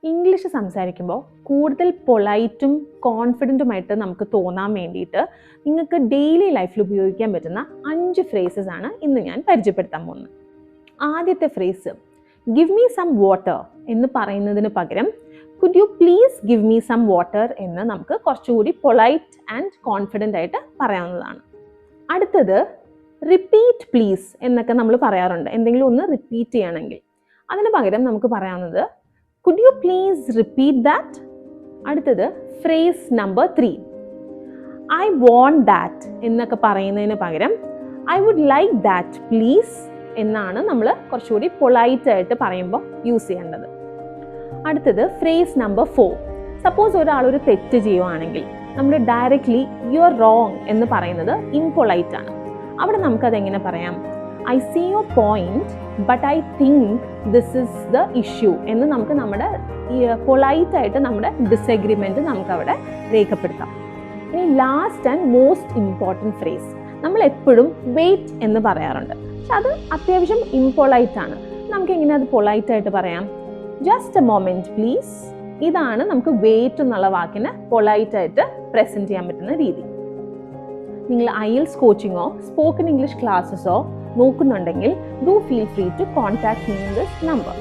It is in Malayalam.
ഇംഗ്ലീഷ് സംസാരിക്കുമ്പോൾ കൂടുതൽ പൊളൈറ്റും കോൺഫിഡൻറ്റുമായിട്ട് നമുക്ക് തോന്നാൻ വേണ്ടിയിട്ട് നിങ്ങൾക്ക് ഡെയിലി ലൈഫിൽ ഉപയോഗിക്കാൻ പറ്റുന്ന 5 ഫ്രേസസ് ആണ് ഇന്ന് ഞാൻ പരിചയപ്പെടുത്താൻ പോകുന്നത്. ആദ്യത്തെ phrase give me some water എന്ന് പറയുന്നതിന് പകരം could you please give me some water എന്ന് നമുക്ക് കുറച്ചുകൂടി പൊളൈറ്റ് ആൻഡ് കോൺഫിഡൻ്റ് ആയിട്ട് പറയാവുന്നതാണ്. അടുത്തത് റിപ്പീറ്റ് പ്ലീസ് എന്നൊക്കെ നമ്മൾ പറയാറുണ്ട്, എന്തെങ്കിലും ഒന്ന് റിപ്പീറ്റ് ചെയ്യണമെങ്കിൽ. അതിന് പകരം നമുക്ക് പറയാവുന്നത് could you please repeat that. അടുത്തത് phrase number 3 I want that എന്നൊക്കെ പറയുന്നതിന് പകരം I would like that please എന്നാണ് നമ്മൾ കുറച്ചുകൂടി പൊളൈറ്റ് ആയിട്ട് പറയുമ്പോൾ യൂസ് ചെയ്യേണ്ടത്. അടുത്തത് ഫ്രേസ് നമ്പർ 4 സപ്പോസ് ഒരാൾ ഒരു തെറ്റ് ചെയ്യുവാണെങ്കിൽ നമ്മൾ ഡയറക്റ്റ്ലി യു ആർ റോങ് എന്ന് പറയുന്നത് ഇംപൊളൈറ്റ് ആണ്. അവിടെ നമുക്കതെങ്ങനെ പറയാം? I see your point but I think this is the issue എന്ന് നമുക്ക് നമ്മുടെ പൊളൈറ്റ് ആയിട്ട് നമ്മുടെ ഡിസഗ്രിമെൻറ്റ് നമുക്കവിടെ രേഖപ്പെടുത്താം. ഇനി last and most important phrase, നമ്മൾ എപ്പോഴും വെയിറ്റ് എന്ന് പറയാറുണ്ട്, പക്ഷെ അത് അത്യാവശ്യം ഇംപൊളൈറ്റ് ആണ്. നമുക്ക് എങ്ങനെ അത് പൊളൈറ്റ് ആയിട്ട് പറയാം? Just A moment please. ഇതാണ് നമുക്ക് വെയിറ്റ് എന്നുള്ള വാക്കിനെ പൊളൈറ്റ് ആയിട്ട് പ്രസൻറ്റ് ചെയ്യാൻ പറ്റുന്ന രീതി. നിങ്ങൾ IELTS കോച്ചിങ്ങോ സ്പോക്കൺ ഇംഗ്ലീഷ് ക്ലാസ്സസോ നോക്കുന്നുണ്ടെങ്കിൽ do feel free to contact me in this number.